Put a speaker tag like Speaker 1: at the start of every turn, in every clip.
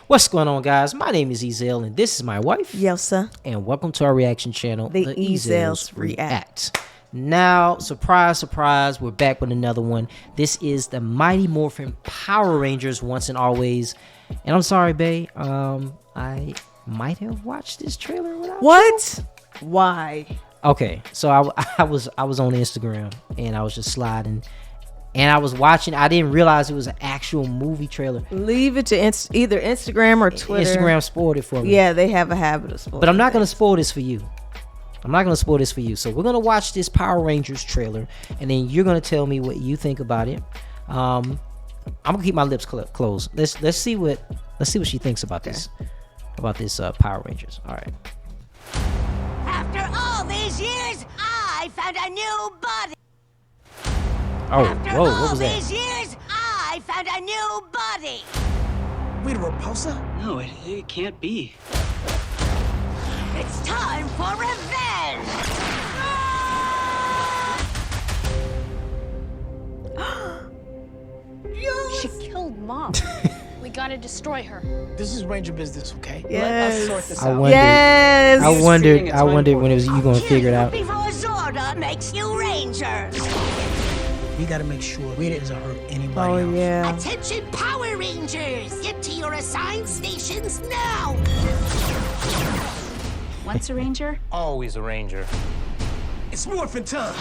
Speaker 1: What's going on, guys? My name is Ezel, and this is my wife.
Speaker 2: Yelsa.
Speaker 1: And welcome to our reaction channel,
Speaker 2: The Ezels React.
Speaker 1: Now, surprise, surprise, we're back with another one. This is the Mighty Morphin Power Rangers Once and Always. And I'm sorry, bae. I might have watched this trailer without
Speaker 2: What? Why?
Speaker 1: Okay, so I was on Instagram and I was just sliding. And I was watching. I didn't realize it was an actual movie trailer.
Speaker 2: Leave it to either Instagram or Twitter.
Speaker 1: Instagram spoiled it for me.
Speaker 2: Yeah, they have a habit of spoiling.
Speaker 1: But I'm not going to spoil this for you. I'm not going to spoil this for you. So we're going to watch this Power Rangers trailer, and then you're going to tell me what you think about it. I'm going to keep my lips closed. Let's see what she thinks about this. About this Power Rangers. All right.
Speaker 3: After all these years, I found a new body.
Speaker 1: Oh,
Speaker 3: After
Speaker 1: whoa,
Speaker 3: all
Speaker 1: what was that?
Speaker 3: these years, I found a new body.
Speaker 4: Wait, a repulsor?
Speaker 5: No, it can't be.
Speaker 3: It's time for revenge.
Speaker 6: She killed Mom. We gotta destroy her.
Speaker 4: This is Ranger business, okay?
Speaker 2: Yes.
Speaker 4: Let us sort this
Speaker 1: I
Speaker 4: out.
Speaker 1: wondered.
Speaker 2: Yes.
Speaker 1: I wondered when it was you going to figure it out.
Speaker 3: Before Zorda makes you Rangers.
Speaker 4: We gotta make sure we didn't hurt anybody
Speaker 2: Oh,
Speaker 4: else.
Speaker 2: yeah.
Speaker 3: Attention, Power Rangers! Get to your assigned stations now.
Speaker 6: Once a ranger,
Speaker 7: Always a ranger.
Speaker 4: It's Morphin time!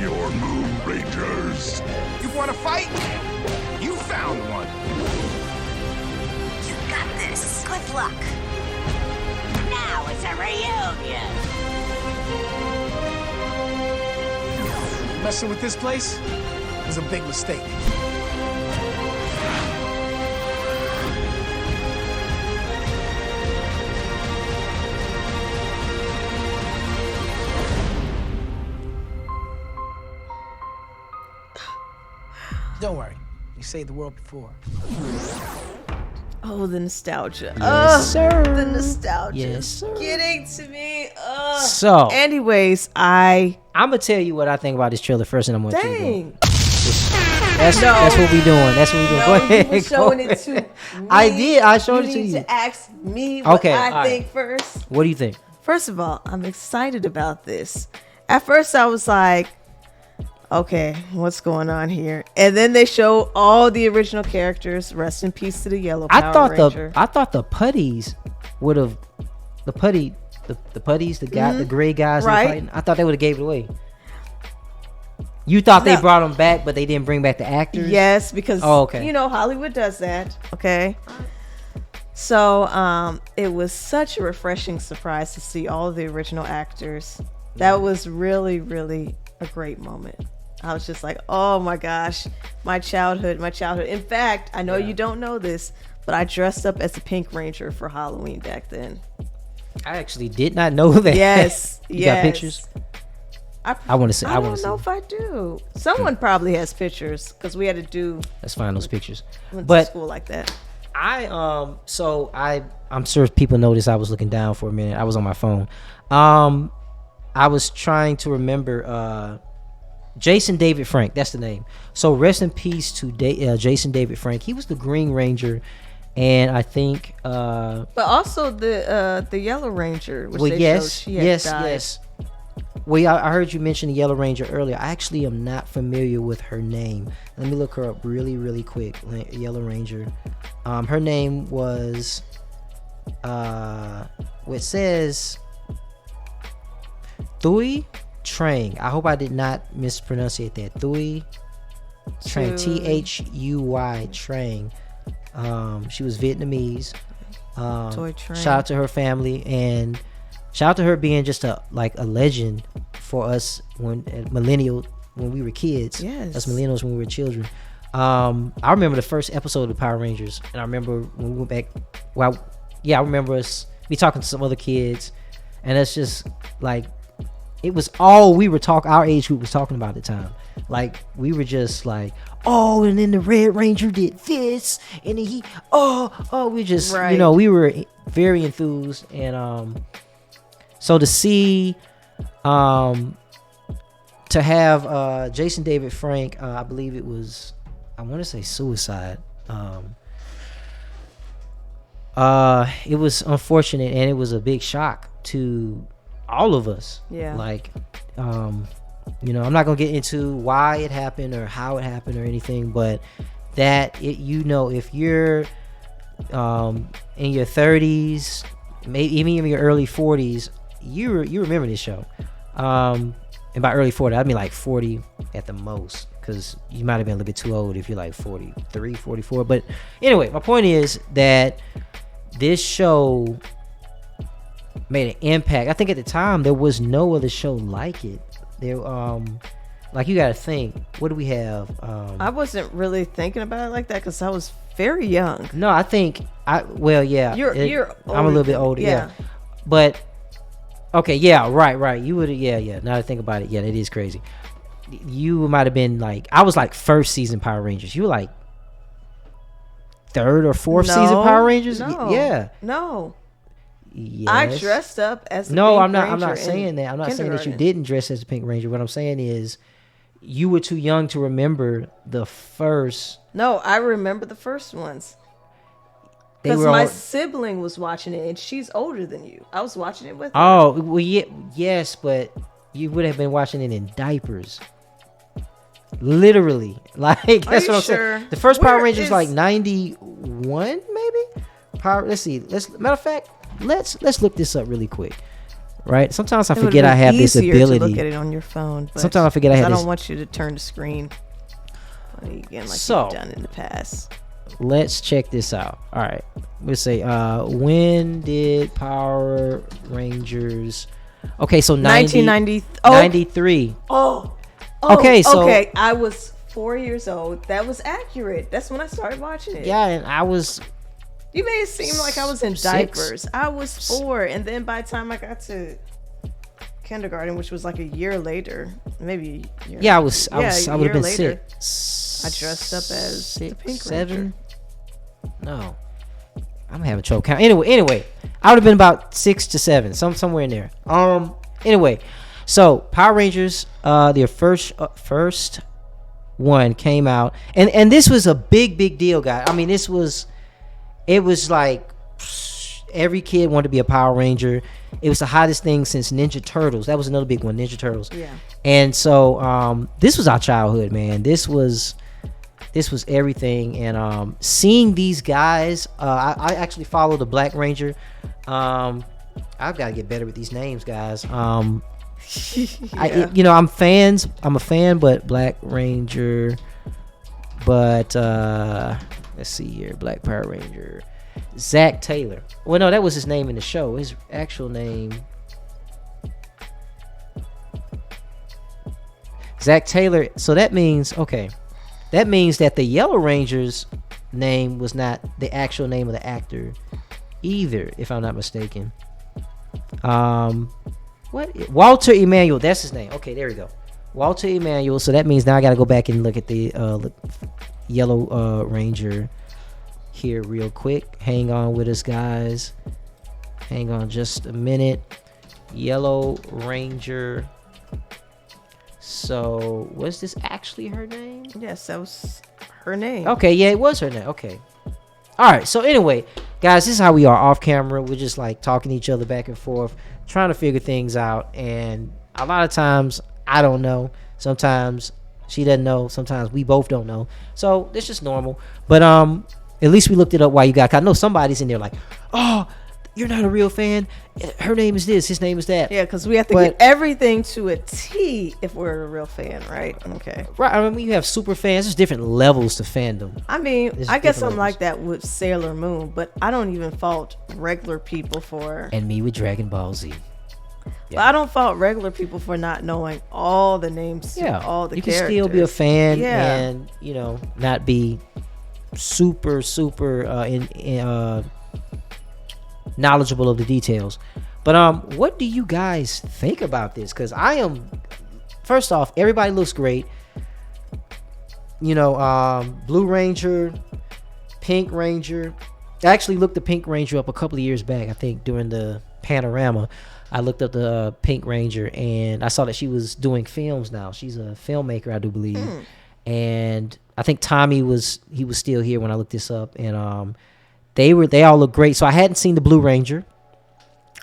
Speaker 8: Your move, Rangers.
Speaker 7: You want to fight? You found one.
Speaker 3: You got this. Good luck. Now it's a reunion.
Speaker 4: Messing with this place was a big mistake. Don't worry, we saved the world before.
Speaker 2: Oh, the nostalgia.
Speaker 1: Yes, sir.
Speaker 2: The nostalgia.
Speaker 1: Yes, sir.
Speaker 2: Getting to me.
Speaker 1: So,
Speaker 2: Anyways,
Speaker 1: I'm gonna tell you what I think about this trailer first, and I'm gonna keep going.
Speaker 2: dang.
Speaker 1: That's what we doing. That's what we doing.
Speaker 2: No,
Speaker 1: Go ahead.
Speaker 2: you were showing it to me.
Speaker 1: I did. I showed it to
Speaker 2: You need
Speaker 1: you.
Speaker 2: to ask me what
Speaker 1: Okay,
Speaker 2: I
Speaker 1: all right.
Speaker 2: think first.
Speaker 1: What do you think?
Speaker 2: First of all, I'm excited about this. At first, I was like, okay, what's going on here? And then they show all the original characters. Rest in peace to the yellow Power Ranger.
Speaker 1: I thought the putties would have the putties, the guy, the gray guys that were
Speaker 2: Right.
Speaker 1: fighting. I thought they would have gave it away. You thought they
Speaker 2: No.
Speaker 1: brought them back, but they didn't bring back the actors.
Speaker 2: Yes, because
Speaker 1: Oh, okay.
Speaker 2: you know Hollywood does that. Okay. So it was such a refreshing surprise to see all the original actors. That was really, really a great moment. I was just like, oh my gosh, my childhood. In fact, I know you don't know this, but I dressed up as a Pink Ranger for Halloween back then.
Speaker 1: I actually did not know that.
Speaker 2: Yes.
Speaker 1: You
Speaker 2: yes.
Speaker 1: got pictures? I want to see.
Speaker 2: I
Speaker 1: want
Speaker 2: don't
Speaker 1: to
Speaker 2: know
Speaker 1: see.
Speaker 2: if I do. Someone probably has pictures because we had to do
Speaker 1: Let's find those pictures.
Speaker 2: went to
Speaker 1: But
Speaker 2: school like that.
Speaker 1: I'm sure people noticed I was looking down for a minute. I was on my phone. I was trying to remember Jason David Frank. That's the name. So rest in peace to Jason David Frank. He was the Green Ranger, and I think
Speaker 2: But also the Yellow Ranger, which
Speaker 1: well,
Speaker 2: they
Speaker 1: yes,
Speaker 2: showed she had
Speaker 1: yes,
Speaker 2: died.
Speaker 1: yes. Well, yeah, I heard you mention the Yellow Ranger earlier. I actually am not familiar with her name. Let me look her up really, really quick. Yellow Ranger. Her name was it says Thuy Trang. I hope I did not mispronunciate that. Thuy Trang. Thuy Trang. She was Vietnamese.
Speaker 2: Toy Train.
Speaker 1: Shout out to her family, and shout out to her being just a legend for us when we were kids.
Speaker 2: Yes.
Speaker 1: Us millennials when we were children. I remember the first episode of the Power Rangers, and I remember when we went back. Well, yeah, I remember us be talking to some other kids, and it's just like it was all we were talking. Our age group was talking about at the time. Like we were just like, oh, and then the Red Ranger did this, and then we just
Speaker 2: Right.
Speaker 1: we were very enthused, and so to see to have Jason David Frank, I believe it was, I want to say Suicide, It was unfortunate, and it was a big shock to all of us.
Speaker 2: Yeah.
Speaker 1: Like, you know, I'm not gonna get into why it happened or how it happened or anything, but that you know, if you're in your 30s, maybe even in your early 40s, you remember this show. And by early 40, I mean like 40 at the most, because you might have been a little bit too old if you're like 43, 44. But anyway, my point is that this show made an impact. I think at the time there was no other show like it. There, like, you gotta think, what do we have?
Speaker 2: I wasn't really thinking about it like that because I was very young.
Speaker 1: No, I think yeah.
Speaker 2: You're
Speaker 1: I'm a little bit older, yeah. But okay, yeah, right. You would, yeah. Now that I think about it, yeah, it is crazy. You might have been like, I was like first season Power Rangers. You were like third or fourth season Power Rangers.
Speaker 2: No,
Speaker 1: yeah,
Speaker 2: no.
Speaker 1: Yes.
Speaker 2: I dressed up as the
Speaker 1: no.
Speaker 2: Pink
Speaker 1: I'm not. I'm
Speaker 2: Ranger
Speaker 1: not saying that. I'm not saying that you
Speaker 2: kindergarten.
Speaker 1: didn't dress as the Pink Ranger. What I'm saying is, you were too young to remember the first.
Speaker 2: No, I remember the first ones.
Speaker 1: They
Speaker 2: Because
Speaker 1: were
Speaker 2: my
Speaker 1: all,
Speaker 2: sibling was watching it, and she's older than you. I was watching it with her.
Speaker 1: oh well, yeah, yes, but you would have been watching it in diapers. Literally, like, that's
Speaker 2: you
Speaker 1: what I'm
Speaker 2: sure?
Speaker 1: saying. The first Power
Speaker 2: Where
Speaker 1: Rangers
Speaker 2: is-
Speaker 1: like 91, maybe. Let's see. Matter of fact, let's look this up really quick. Right. Sometimes I
Speaker 2: It would've
Speaker 1: forget I
Speaker 2: been
Speaker 1: have this
Speaker 2: easier
Speaker 1: ability.
Speaker 2: to look at it on your phone. But
Speaker 1: Sometimes I forget I have this.
Speaker 2: don't want you to turn the screen again like
Speaker 1: So-
Speaker 2: you've done in the past.
Speaker 1: Let's check this out. All right. Let's say, when did Power Rangers? Okay, so
Speaker 2: 1990.
Speaker 1: 93.
Speaker 2: Oh.
Speaker 1: Okay, so-
Speaker 2: okay. I was 4 years old. That was accurate. That's when I started watching it.
Speaker 1: Yeah, and I was.
Speaker 2: You made it seem like I was in
Speaker 1: 6.
Speaker 2: diapers. I was 4, and then by the time I got to kindergarten, which was like a year later, maybe a year.
Speaker 1: Yeah, I would
Speaker 2: a
Speaker 1: have
Speaker 2: year
Speaker 1: been
Speaker 2: later,
Speaker 1: 6.
Speaker 2: I dressed up as the
Speaker 1: 6,
Speaker 2: Pink
Speaker 1: 7.
Speaker 2: Ranger.
Speaker 1: No, I'm having trouble count. Anyway, I would have been about 6 to 7, somewhere in there. Anyway, so Power Rangers, their first one came out, and this was a big deal, guys. I mean, it was like every kid wanted to be a Power Ranger. It was the hottest thing since Ninja Turtles. That was another big one, Ninja Turtles.
Speaker 2: Yeah.
Speaker 1: And so this was our childhood, man. This was everything. And seeing these guys, I actually followed the Black Ranger. I've got to get better with these names, guys. I'm a fan, but Black Ranger. But let's see here, Black Power Ranger, Zach Taylor. Well, no, that was his name in the show. His actual name, Zach Taylor. So that means that the Yellow Ranger's name was not the actual name of the actor either, if I'm not mistaken. Walter Emanuel, that's his name. Okay, there we go. Walter Emanuel. So that means now I got to go back and look at the Yellow Ranger here real quick. Hang on with us, guys. Hang on just a minute. Yellow Ranger. So was this actually her name?
Speaker 2: Yes, that was her name.
Speaker 1: Okay, yeah, it was her name. Okay. All right. So anyway, guys, this is how we are off camera. We're just like talking to each other back and forth, trying to figure things out. And a lot of times I don't know. Sometimes she doesn't know. Sometimes we both don't know. So it's just normal. But at least we looked it up while you got. I know somebody's in there like, oh, you're not a real fan. Her name is this. His name is that.
Speaker 2: Yeah, because we have to get everything to a T if we're a real fan, right? Okay.
Speaker 1: Right. I mean, you have super fans. There's different levels to fandom.
Speaker 2: I mean,
Speaker 1: There's
Speaker 2: I guess
Speaker 1: different
Speaker 2: I'm like that with Sailor Moon, but I don't even fault regular people for.
Speaker 1: And me with Dragon Ball Z.
Speaker 2: But I don't fault regular people for not knowing all the names to all the
Speaker 1: you
Speaker 2: characters.
Speaker 1: can still be a fan
Speaker 2: Yeah.
Speaker 1: and not be super knowledgeable of the details. But what do you guys think about this? Because first off, everybody looks great. Blue Ranger, Pink Ranger. I actually looked the Pink Ranger up a couple of years back. I think during the Panorama, I looked up the Pink Ranger and I saw that she was doing films now. She's a filmmaker, I do believe. And I think Tommy was still here when I looked this up. And they all look great. So I hadn't seen the Blue Ranger.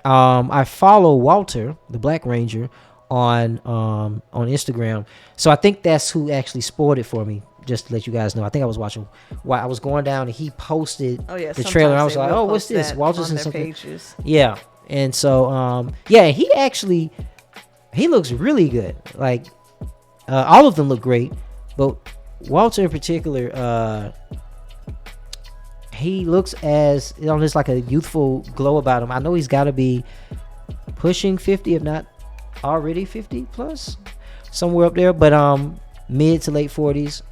Speaker 1: I follow Walter, the Black Ranger, on Instagram. So I think that's who actually spoiled it for me. Just to let you guys know, I think I was watching while I was going down, and he posted the trailer. And I was like, "Oh, what's this?" Walter's in something. Pages. Yeah, and so he looks really good. Like all of them look great, but Walter in particular, he looks as there's like a youthful glow about him. I know he's got to be pushing 50, if not already 50 plus, somewhere up there, but mid to late 40s.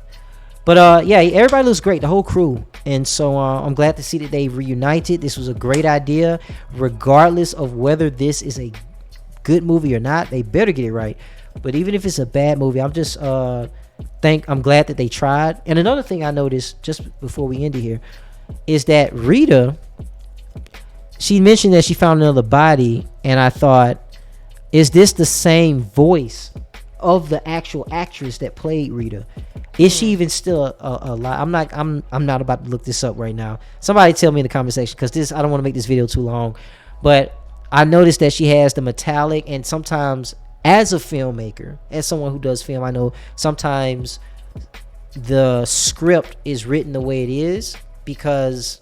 Speaker 1: But everybody looks great, the whole crew. And so I'm glad to see that they reunited. This was a great idea. Regardless of whether this is a good movie or not, they better get it right. But even if it's a bad movie, I'm just I'm glad that they tried. And another thing I noticed just before we end it here is that Rita, she mentioned that she found another body, and I thought, is this the same voice of the actual actress that played Rita? Is she even still alive? I'm not about to look this up right now. Somebody tell me in the comment section, because I don't want to make this video too long. But I noticed that she has the metallic, and sometimes as a filmmaker, as someone who does film, I know sometimes the script is written the way it is because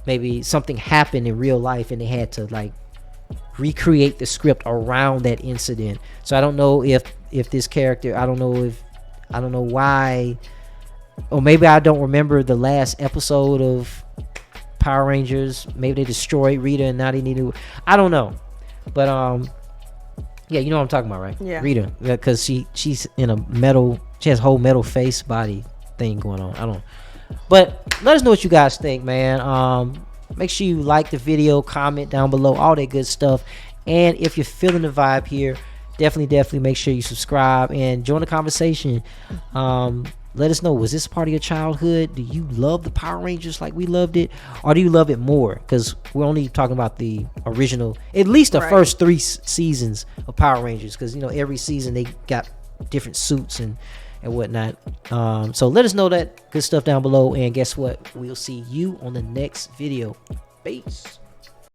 Speaker 1: maybe something happened in real life and they had to like recreate the script around that incident. So I don't know if this character, I don't know why, or maybe I don't remember the last episode of Power Rangers. Maybe they destroyed Rita and now they need to, I don't know. But yeah, you know what I'm talking about, right?
Speaker 2: Yeah. Rita,
Speaker 1: because she's in a metal, she has a whole metal face body thing going on. I don't know. But let us know what you guys think, man. Make sure you like the video, comment down below, all that good stuff. And if you're feeling the vibe here, definitely make sure you subscribe and join the conversation. Let us know, was this part of your childhood? Do you love the Power Rangers like we loved it, or do you love it more? Because we're only talking about the original, at least the first 3 seasons of Power Rangers, because every season they got different suits and whatnot. So let us know that good stuff down below, and guess what, we'll see you on the next video. Peace.